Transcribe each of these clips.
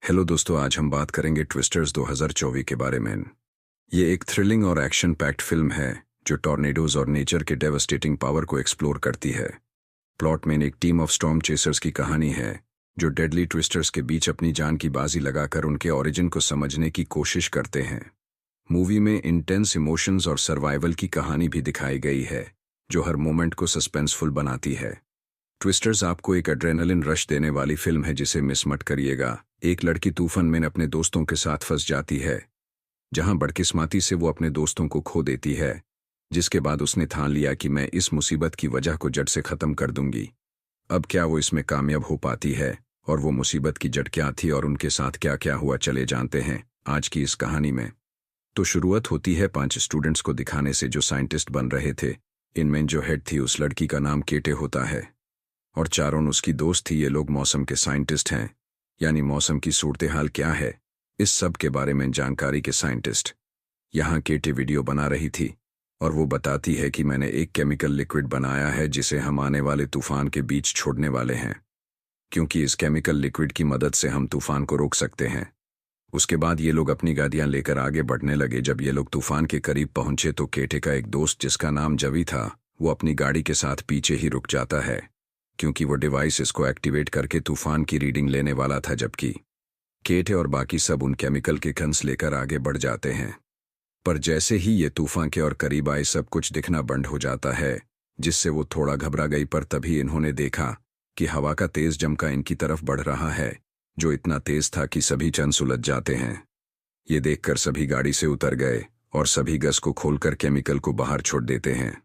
Hello दोस्तों, आज हम बात करेंगे ट्विस्टर्स 2024 के बारे में। ये एक थ्रिलिंग और एक्शन पैक्ड फिल्म है जो टॉर्नेडोज और नेचर के डेवस्टेटिंग पावर को एक्सप्लोर करती है। प्लॉट में एक टीम ऑफ स्टॉर्म चेसर्स की कहानी है जो डेडली ट्विस्टर्स के बीच अपनी जान की बाजी लगाकर उनके ओरिजिन को समझने की कोशिश करते हैं। मूवी में इंटेंस इमोशंस और सर्वाइवल की कहानी भी दिखाई गई है जो हर मोमेंट को सस्पेंसफुल बनाती है। ट्विस्टर्स आपको एक एड्रेनलिन रश देने वाली फिल्म है जिसे मिस मत करिएगा। एक लड़की तूफान में अपने दोस्तों के साथ फंस जाती है, जहां बदकिस्मती से वो अपने दोस्तों को खो देती है, जिसके बाद उसने ठान लिया कि मैं इस मुसीबत की वजह को जड़ से खत्म कर दूंगी। अब क्या वो इसमें कामयाब हो पाती है और वो मुसीबत की जड़ क्या थी और उनके साथ क्या क्या हुआ, चले जानते हैं आज की इस कहानी में। तो शुरुआत होती है 5 स्टूडेंट्स को दिखाने से जो साइंटिस्ट बन रहे थे। इनमें जो हेड थी उस लड़की का नाम केटे होता है और चारों उसकी दोस्त थी। ये लोग मौसम के साइंटिस्ट हैं, यानी मौसम की सूरत हाल क्या है इस सब के बारे में जानकारी के साइंटिस्ट। यहाँ केटे वीडियो बना रही थी और वो बताती है कि मैंने एक केमिकल लिक्विड बनाया है जिसे हम आने वाले तूफान के बीच छोड़ने वाले हैं, क्योंकि इस केमिकल लिक्विड की मदद से हम तूफान को रोक सकते हैं। उसके बाद ये लोग अपनी गाड़ियां लेकर आगे बढ़ने लगे। जब ये लोग तूफान के करीब पहुंचे तो केटे का एक दोस्त जिसका नाम जवी था वो अपनी गाड़ी के साथ पीछे ही रुक जाता है, क्योंकि वो डिवाइस इसको एक्टिवेट करके तूफान की रीडिंग लेने वाला था। जबकि केटे और बाकी सब उन केमिकल के कन्स लेकर आगे बढ़ जाते हैं। पर जैसे ही ये तूफान के और करीब आए सब कुछ दिखना बंद हो जाता है, जिससे वो थोड़ा घबरा गई। पर तभी इन्होंने देखा कि हवा का तेज जमका इनकी तरफ बढ़ रहा है, जो इतना तेज था कि सभी चंद सुलझ जाते हैं। ये देखकर सभी गाड़ी से उतर गए और सभी गस को खोलकर केमिकल को बाहर छोड़ देते हैं।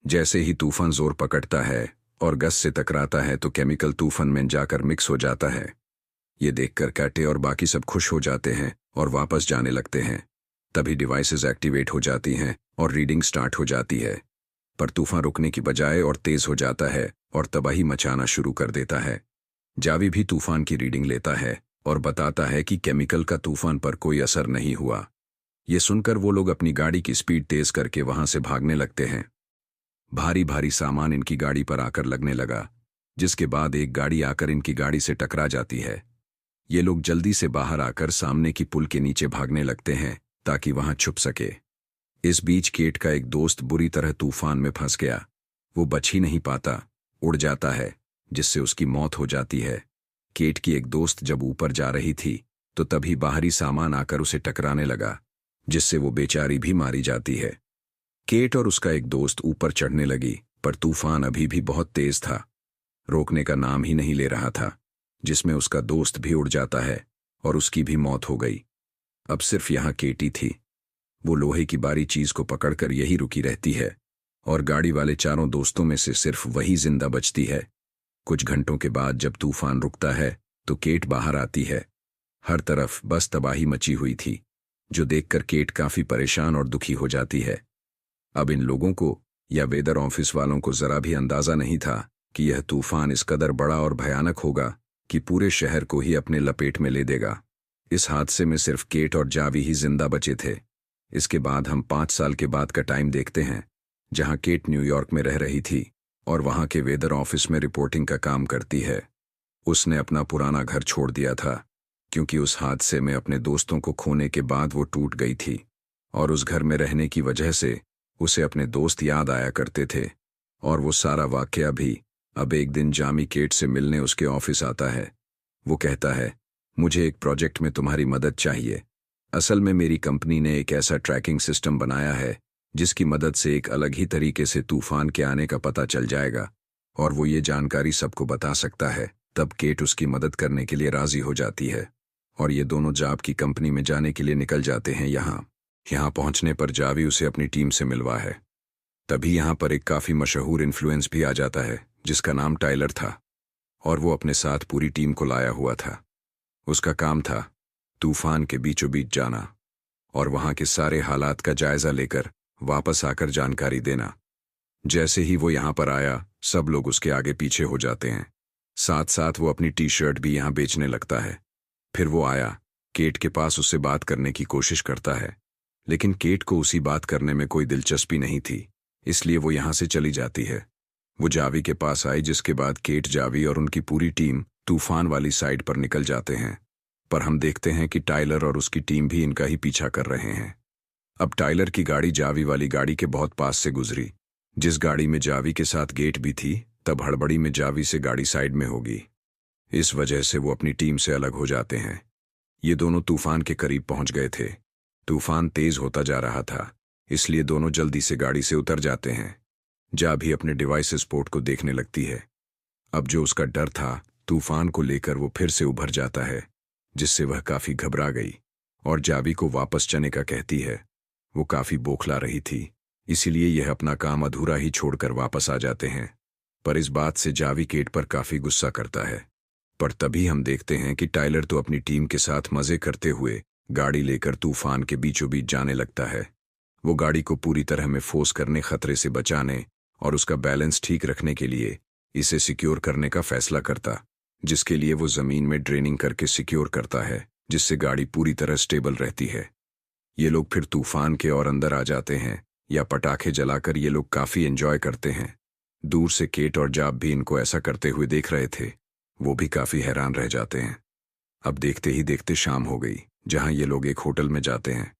जैसे ही तूफान जोर पकड़ता है और गस से टकराता है तो केमिकल तूफान में जाकर मिक्स हो जाता है। ये देखकर कैटे और बाकी सब खुश हो जाते हैं और वापस जाने लगते हैं। तभी डिवाइसेस एक्टिवेट हो जाती हैं और रीडिंग स्टार्ट हो जाती है, पर तूफान रुकने की बजाय और तेज हो जाता है और तबाही मचाना शुरू कर देता है। जावी भी तूफान की रीडिंग लेता है और बताता है कि केमिकल का तूफान पर कोई असर नहीं हुआ। ये सुनकर वो लोग अपनी गाड़ी की स्पीड तेज करके वहां से भागने लगते हैं। भारी भारी सामान इनकी गाड़ी पर आकर लगने लगा, जिसके बाद एक गाड़ी आकर इनकी गाड़ी से टकरा जाती है। ये लोग जल्दी से बाहर आकर सामने की पुल के नीचे भागने लगते हैं ताकि वहां छुप सके। इस बीच केट का एक दोस्त बुरी तरह तूफान में फंस गया। वो बच ही नहीं पाता, उड़ जाता है, जिससे उसकी मौत हो जाती है। केट की एक दोस्त जब ऊपर जा रही थी तो तभी बाहरी सामान आकर उसे टकराने लगा, जिससे वो बेचारी भी मारी जाती है। केट और उसका एक दोस्त ऊपर चढ़ने लगी, पर तूफान अभी भी बहुत तेज था, रोकने का नाम ही नहीं ले रहा था, जिसमें उसका दोस्त भी उड़ जाता है और उसकी भी मौत हो गई। अब सिर्फ यहाँ केटी थी। वो लोहे की बारी चीज को पकड़कर यही रुकी रहती है और गाड़ी वाले चारों दोस्तों में से सिर्फ वही जिंदा बचती है। कुछ घंटों के बाद जब तूफान रुकता है तो केट बाहर आती है। हर तरफ बस तबाही मची हुई थी, जो देखकर केट काफी परेशान और दुखी हो जाती है। अब इन लोगों को या वेदर ऑफिस वालों को जरा भी अंदाजा नहीं था कि यह तूफान इस कदर बड़ा और भयानक होगा कि पूरे शहर को ही अपने लपेट में ले देगा। इस हादसे में सिर्फ केट और जावी ही जिंदा बचे थे। इसके बाद हम 5 साल के बाद का टाइम देखते हैं, जहां केट न्यूयॉर्क में रह रही थी और वहां के वेदर ऑफिस में रिपोर्टिंग का काम करती है। उसने अपना पुराना घर छोड़ दिया था, क्योंकि उस हादसे में अपने दोस्तों को खोने के बाद वो टूट गई थी और उस घर में रहने की वजह से उसे अपने दोस्त याद आया करते थे। और वो सारा वाकया भी अब एक दिन जामी केट से मिलने उसके ऑफिस आता है। वो कहता है, मुझे एक प्रोजेक्ट में तुम्हारी मदद चाहिए। असल में मेरी कंपनी ने एक ऐसा ट्रैकिंग सिस्टम बनाया है जिसकी मदद से एक अलग ही तरीके से तूफान के आने का पता चल जाएगा और वो ये जानकारी सबको बता सकता है। तब केट उसकी मदद करने के लिए राजी हो जाती है और ये दोनों जाव की कंपनी में जाने के लिए निकल जाते हैं। यहाँ पहुंचने पर जावी उसे अपनी टीम से मिलवा है। तभी यहाँ पर एक काफी मशहूर इन्फ्लुएंस भी आ जाता है जिसका नाम टाइलर था और वो अपने साथ पूरी टीम को लाया हुआ था। उसका काम था तूफान के बीचों बीच जाना और वहां के सारे हालात का जायजा लेकर वापस आकर जानकारी देना। जैसे ही वो यहाँ पर आया सब लोग उसके आगे पीछे हो जाते हैं। साथ साथ वो अपनी टी शर्ट भी यहाँ बेचने लगता है। फिर वो आया केट के पास, उससे बात करने की कोशिश करता है, लेकिन केट को उसी बात करने में कोई दिलचस्पी नहीं थी, इसलिए वो यहाँ से चली जाती है। वो जावी के पास आई, जिसके बाद केट, जावी और उनकी पूरी टीम तूफान वाली साइड पर निकल जाते हैं। पर हम देखते हैं कि टाइलर और उसकी टीम भी इनका ही पीछा कर रहे हैं। अब टाइलर की गाड़ी जावी वाली गाड़ी के बहुत पास से गुजरी। जिस गाड़ी में जावी के साथ गेट भी थी, तब हड़बड़ी में जावी से गाड़ी साइड में होगी। इस वजह से वो अपनी टीम से अलग हो जाते हैं। ये दोनों तूफान के करीब पहुंच गए थे। तूफान तेज होता जा रहा था, इसलिए दोनों जल्दी से गाड़ी से उतर जाते हैं। जा भी अपने डिवाइस पोर्ट को देखने लगती है। अब जो उसका डर था तूफान को लेकर, वो फिर से उभर जाता है, जिससे वह काफी घबरा गई और जावी को वापस चलने का कहती है। वो काफी बौखला रही थी, इसीलिए यह अपना काम अधूरा ही छोड़कर वापस आ जाते हैं। पर इस बात से जावी केट पर काफी गुस्सा करता है। पर तभी हम देखते हैं कि टाइलर तो अपनी टीम के साथ मजे करते हुए गाड़ी लेकर तूफान के बीचों बीच जाने लगता है। वो गाड़ी को पूरी तरह में फोर्स करने, खतरे से बचाने और उसका बैलेंस ठीक रखने के लिए इसे सिक्योर करने का फैसला करता, जिसके लिए वो जमीन में ड्रेनिंग करके सिक्योर करता है, जिससे गाड़ी पूरी तरह स्टेबल रहती है। ये लोग फिर तूफान के और अंदर आ जाते हैं, या पटाखे जलाकर ये लोग काफी एंजॉय करते हैं। दूर से केट और जाब भी इनको ऐसा करते हुए देख रहे थे। वो भी काफी हैरान रह जाते हैं। अब देखते ही देखते शाम हो गई, जहां ये लोग एक होटल में जाते हैं।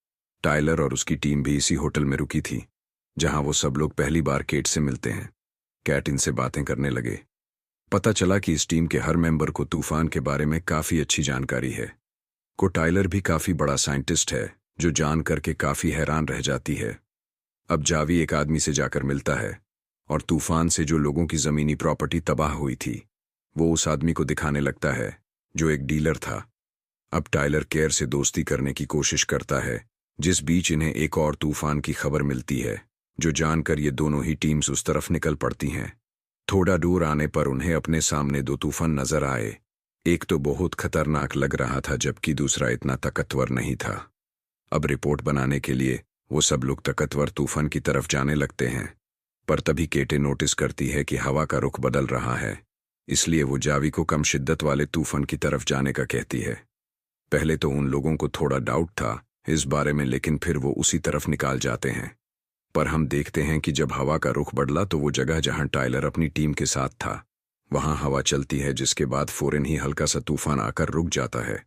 टाइलर और उसकी टीम भी इसी होटल में रुकी थी, जहां वो सब लोग पहली बार केट से मिलते हैं। कैट इनसे बातें करने लगे। पता चला कि इस टीम के हर मेंबर को तूफान के बारे में काफी अच्छी जानकारी है। टाइलर भी काफी बड़ा साइंटिस्ट है, जो जान करके काफी हैरान रह जाती है। अब जावी एक आदमी से जाकर मिलता है और तूफान से जो लोगों की जमीनी प्रॉपर्टी तबाह हुई थी, वो उस आदमी को दिखाने लगता है, जो एक डीलर था। अब टाइलर केर से दोस्ती करने की कोशिश करता है, जिस बीच इन्हें एक और तूफान की खबर मिलती है, जो जानकर ये दोनों ही टीम्स उस तरफ निकल पड़ती हैं। थोड़ा दूर आने पर उन्हें अपने सामने दो तूफान नजर आए। एक तो बहुत खतरनाक लग रहा था, जबकि दूसरा इतना ताकतवर नहीं था। अब रिपोर्ट बनाने के लिए वो सब लोग ताकतवर तूफान की तरफ जाने लगते हैं। पर तभी केटे नोटिस करती है कि हवा का रुख बदल रहा है, इसलिए वो जावी को कम शिद्दत वाले तूफान की तरफ जाने का कहती है। पहले तो उन लोगों को थोड़ा डाउट था इस बारे में, लेकिन फिर वो उसी तरफ निकाल जाते हैं। पर हम देखते हैं कि जब हवा का रुख बदला तो वो जगह जहां टाइलर अपनी टीम के साथ था, वहां हवा चलती है, जिसके बाद फौरन ही हल्का सा तूफान आकर रुक जाता है।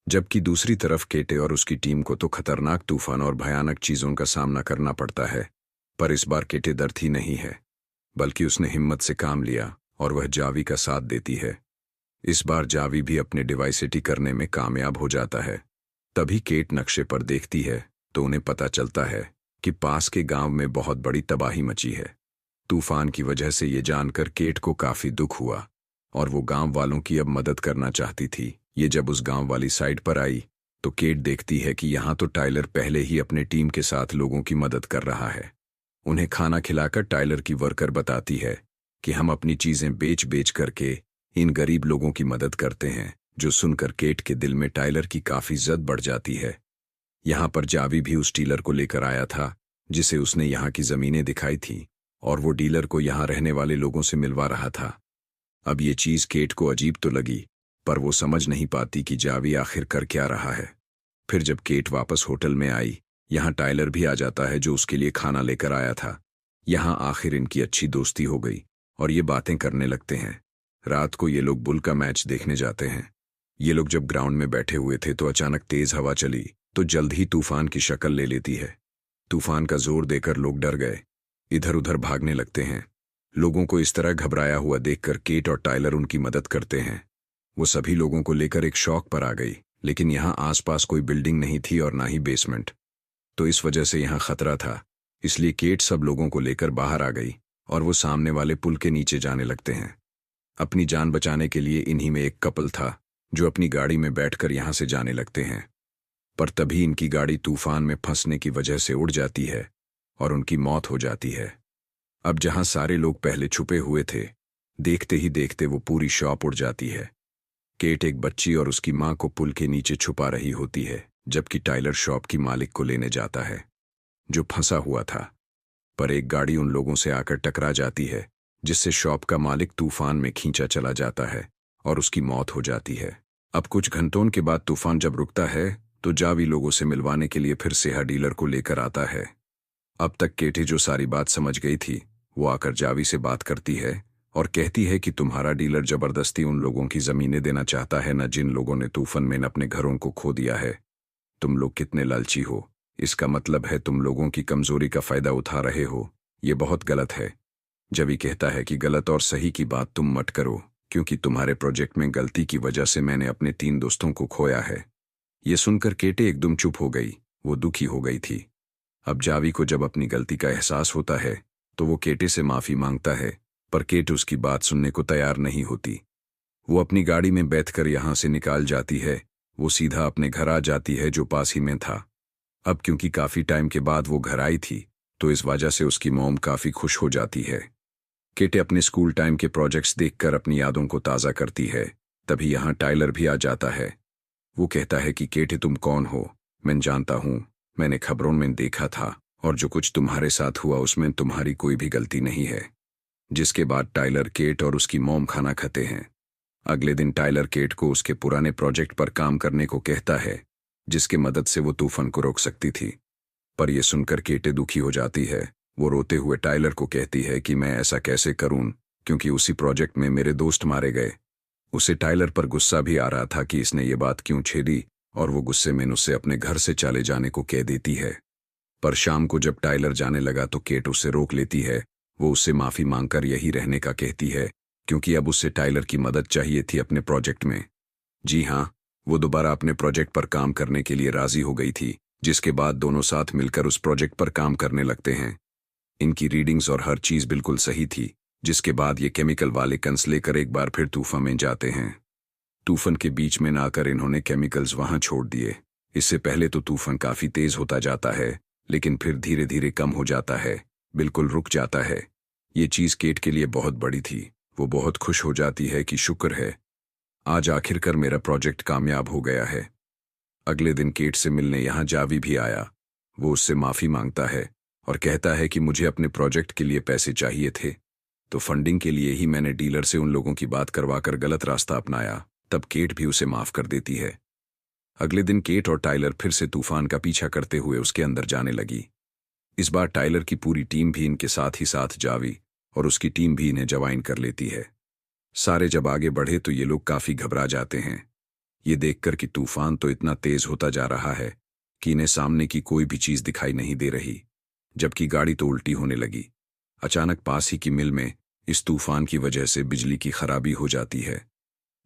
जबकि दूसरी तरफ केटे और उसकी टीम को तो खतरनाक तूफान और भयानक चीजों का सामना करना पड़ता है। पर इस बार केटे डरती नहीं है, बल्कि उसने हिम्मत से काम लिया और वह जावी का साथ देती है। इस बार जावी भी अपने डिवाइसिटी करने में कामयाब हो जाता है। तभी केट नक्शे पर देखती है तो उन्हें पता चलता है कि पास के गांव में बहुत बड़ी तबाही मची है। तूफान की वजह से ये जानकर केट को काफी दुख हुआ और वो गांव वालों की अब मदद करना चाहती थी। ये जब उस गांव वाली साइड पर आई तो केट देखती है कि यहाँ तो टाइलर पहले ही अपने टीम के साथ लोगों की मदद कर रहा है। उन्हें खाना खिलाकर टाइलर की वर्कर बताती है कि हम अपनी चीजें बेच बेच करके इन गरीब लोगों की मदद करते हैं, जो सुनकर केट के दिल में टाइलर की काफी इज्जत बढ़ जाती है। यहाँ पर जावी भी उस डीलर को लेकर आया था, जिसे उसने यहाँ की जमीनें दिखाई थी, और वो डीलर को यहाँ रहने वाले लोगों से मिलवा रहा था। अब ये चीज केट को अजीब तो लगी, पर वो समझ नहीं पाती कि जावी आखिर कर क्या रहा है। फिर जब केट वापस होटल में आई, यहाँ टाइलर भी आ जाता है, जो उसके लिए खाना लेकर आया था। यहाँ आखिर इनकी अच्छी दोस्ती हो गई और ये बातें करने लगते हैं। रात को ये लोग बुल का मैच देखने जाते हैं। ये लोग जब ग्राउंड में बैठे हुए थे तो अचानक तेज हवा चली, तो जल्द ही तूफान की शक्ल ले लेती है। तूफान का जोर देकर लोग डर गए, इधर उधर भागने लगते हैं। लोगों को इस तरह घबराया हुआ देखकर केट और टाइलर उनकी मदद करते हैं। वो सभी लोगों को लेकर एक शॉक पर आ गई, लेकिन यहाँ आसपास कोई बिल्डिंग नहीं थी और ना ही बेसमेंट, तो इस वजह से यहाँ खतरा था। इसलिए केट सब लोगों को लेकर बाहर आ गई और वो सामने वाले पुल के नीचे जाने लगते हैं। अपनी जान बचाने के लिए इन्हीं में एक कपल था, जो अपनी गाड़ी में बैठकर यहाँ से जाने लगते हैं। पर तभी इनकी गाड़ी तूफान में फंसने की वजह से उड़ जाती है और उनकी मौत हो जाती है। अब जहां सारे लोग पहले छुपे हुए थे, देखते ही देखते वो पूरी शॉप उड़ जाती है। केट एक बच्ची और उसकी मां को पुल के नीचे छुपा रही होती है, जबकि टाइलर शॉप की मालिक को लेने जाता है, जो फंसा हुआ था। पर एक गाड़ी उन लोगों से आकर टकरा जाती है, जिससे शॉप का मालिक तूफान में खींचा चला जाता है और उसकी मौत हो जाती है। अब कुछ घंटों के बाद तूफान जब रुकता है तो जावी लोगों से मिलवाने के लिए फिर से डीलर को लेकर आता है। अब तक केटी जो सारी बात समझ गई थी, वो आकर जावी से बात करती है और कहती है कि तुम्हारा डीलर जबरदस्ती उन लोगों की जमीनें देना चाहता है न जिन लोगों ने तूफान में अपने घरों को खो दिया है। तुम लोग कितने लालची हो, इसका मतलब है तुम लोगों की कमजोरी का फायदा उठा रहे हो। ये बहुत गलत है। जबी कहता है कि गलत और सही की बात तुम मत करो, क्योंकि तुम्हारे प्रोजेक्ट में गलती की वजह से मैंने अपने 3 दोस्तों को खोया है। ये सुनकर केटे एकदम चुप हो गई। वो दुखी हो गई थी। अब जावी को जब अपनी गलती का एहसास होता है तो वो केटे से माफी मांगता है, पर केट उसकी बात सुनने को तैयार नहीं होती। वो अपनी गाड़ी में बैठकर यहाँ से निकाल जाती है। वो सीधा अपने घर आ जाती है जो पास ही में था। अब क्योंकि काफी टाइम के बाद वो घर आई थी तो इस वजह से उसकी मॉम काफी खुश हो जाती है। केटे अपने स्कूल टाइम के प्रोजेक्ट्स देखकर अपनी यादों को ताज़ा करती है। तभी यहाँ टाइलर भी आ जाता है। वो कहता है कि केटे तुम कौन हो? मैं जानता हूँ, मैंने खबरों में देखा था और जो कुछ तुम्हारे साथ हुआ उसमें तुम्हारी कोई भी गलती नहीं है। जिसके बाद टाइलर, केट और उसकी मॉम खाना खाते हैं। अगले दिन टाइलर केट को उसके पुराने प्रोजेक्ट पर काम करने को कहता है, जिसकी मदद से वो तूफान को रोक सकती थी। पर यह सुनकर केटे दुखी हो जाती है। वो रोते हुए टाइलर को कहती है कि मैं ऐसा कैसे करूं, क्योंकि उसी प्रोजेक्ट में मेरे दोस्त मारे गए। उसे टाइलर पर गुस्सा भी आ रहा था कि इसने ये बात क्यों छेड़ी, और वो गुस्से में उससे अपने घर से चले जाने को कह देती है। पर शाम को जब टाइलर जाने लगा तो केट उसे रोक लेती है। वो उससे माफी मांगकर यही रहने का कहती है, क्योंकि अब उससे टाइलर की मदद चाहिए थी अपने प्रोजेक्ट में। जी हाँ, वो दोबारा अपने प्रोजेक्ट पर काम करने के लिए राजी हो गई थी, जिसके बाद दोनों साथ मिलकर उस प्रोजेक्ट पर काम करने लगते हैं। इनकी रीडिंग्स और हर चीज बिल्कुल सही थी, जिसके बाद ये केमिकल वाले कंस लेकर एक बार फिर तूफान में जाते हैं। तूफान के बीच में ना आकर इन्होंने केमिकल्स वहां छोड़ दिए। इससे पहले तो तूफान काफी तेज होता जाता है, लेकिन फिर धीरे धीरे कम हो जाता है, बिल्कुल रुक जाता है। ये चीज केट के लिए बहुत बड़ी थी। वो बहुत खुश हो जाती है कि शुक्र है, आज आखिरकार मेरा प्रोजेक्ट कामयाब हो गया है। अगले दिन केट से मिलने यहाँ जावी भी आया। वो उससे माफी मांगता है और कहता है कि मुझे अपने प्रोजेक्ट के लिए पैसे चाहिए थे, तो फंडिंग के लिए ही मैंने डीलर से उन लोगों की बात करवाकर गलत रास्ता अपनाया। तब केट भी उसे माफ कर देती है। अगले दिन केट और टाइलर फिर से तूफान का पीछा करते हुए उसके अंदर जाने लगी। इस बार टाइलर की पूरी टीम भी इनके साथ ही साथ जावी और उसकी टीम भी इन्हें ज्वाइन कर लेती है। सारे जब आगे बढ़े तो ये लोग काफी घबरा जाते हैं, ये देखकर कि तूफान तो इतना तेज होता जा रहा है कि इन्हें सामने की कोई भी चीज दिखाई नहीं दे रही, जबकि गाड़ी तो उल्टी होने लगी। अचानक पास ही की मिल में इस तूफान की वजह से बिजली की खराबी हो जाती है,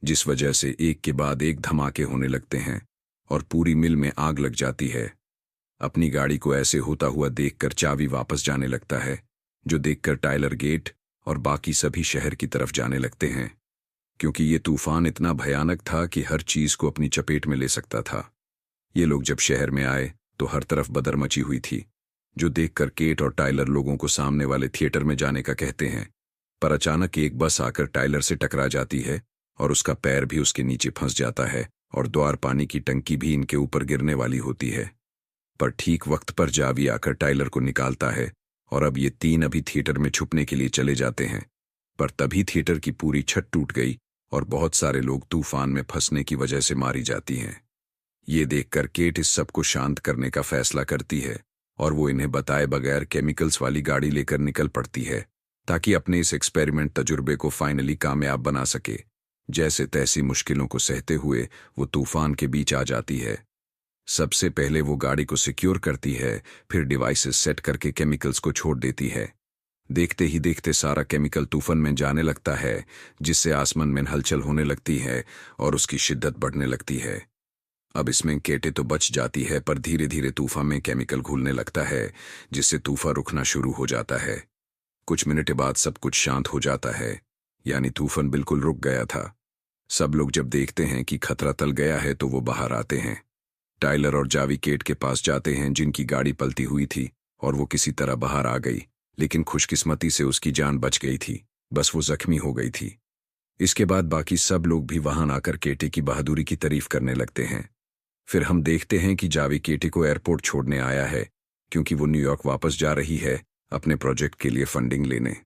जिस वजह से एक के बाद एक धमाके होने लगते हैं और पूरी मिल में आग लग जाती है। अपनी गाड़ी को ऐसे होता हुआ देखकर चावी वापस जाने लगता है, जो देखकर टाइलर गेट और बाकी सभी शहर की तरफ जाने लगते हैं, क्योंकि ये तूफान इतना भयानक था कि हर चीज को अपनी चपेट में ले सकता था। ये लोग जब शहर में आए तो हर तरफ बदर मची हुई थी, जो देखकर केट और टाइलर लोगों को सामने वाले थिएटर में जाने का कहते हैं। पर अचानक एक बस आकर टाइलर से टकरा जाती है और उसका पैर भी उसके नीचे फंस जाता है और द्वार पानी की टंकी भी इनके ऊपर गिरने वाली होती है। पर ठीक वक्त पर जावी आकर टाइलर को निकालता है और अब ये 3 अभी थिएटर में छुपने के लिए चले जाते हैं। पर तभी थिएटर की पूरी छत टूट गई और बहुत सारे लोग तूफान में फंसने की वजह से मारी जाती हैं। ये देखकर केट इस सबको शांत करने का फैसला करती है और वो इन्हें बताए बगैर केमिकल्स वाली गाड़ी लेकर निकल पड़ती है, ताकि अपने इस एक्सपेरिमेंट तजुर्बे को फाइनली कामयाब बना सके। जैसे तैसी मुश्किलों को सहते हुए वो तूफान के बीच आ जाती है। सबसे पहले वो गाड़ी को सिक्योर करती है, फिर डिवाइसेस सेट करके केमिकल्स को छोड़ देती है। देखते ही देखते सारा केमिकल तूफान में जाने लगता है, जिससे आसमान में हलचल होने लगती है और उसकी शिद्दत बढ़ने लगती है। अब इसमें केटे तो बच जाती है, पर धीरे धीरे तूफान में केमिकल घुलने लगता है, जिससे तूफान रुकना शुरू हो जाता है। कुछ मिनट बाद सब कुछ शांत हो जाता है, यानी तूफान बिल्कुल रुक गया था। सब लोग जब देखते हैं कि खतरा टल गया है तो वो बाहर आते हैं। टाइलर और जावी केट के पास जाते हैं, जिनकी गाड़ी पलटी हुई थी और वो किसी तरह बाहर आ गई, लेकिन खुशकिस्मती से उसकी जान बच गई थी, बस वो जख्मी हो गई थी। इसके बाद बाकी सब लोग भी वहां आकर केटे की बहादुरी की तारीफ करने लगते हैं। फिर हम देखते हैं कि जावी केटे को एयरपोर्ट छोड़ने आया है, क्योंकि वो न्यूयॉर्क वापस जा रही है अपने प्रोजेक्ट के लिए फंडिंग लेने।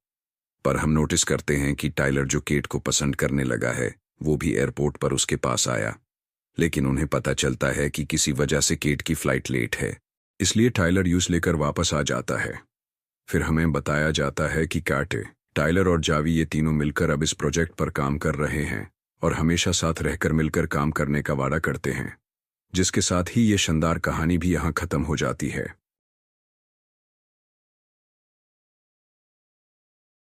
पर हम नोटिस करते हैं कि टाइलर, जो केट को पसंद करने लगा है, वो भी एयरपोर्ट पर उसके पास आया। लेकिन उन्हें पता चलता है कि किसी वजह से केट की फ्लाइट लेट है, इसलिए टाइलर यूज लेकर वापस आ जाता है। फिर हमें बताया जाता है कि केट टाइलर और जावी ये तीनों मिलकर अब इस प्रोजेक्ट पर काम कर रहे हैं और हमेशा साथ रहकर मिलकर काम करने का वादा करते हैं, जिसके साथ ही ये शानदार कहानी भी यहाँ खत्म हो जाती है।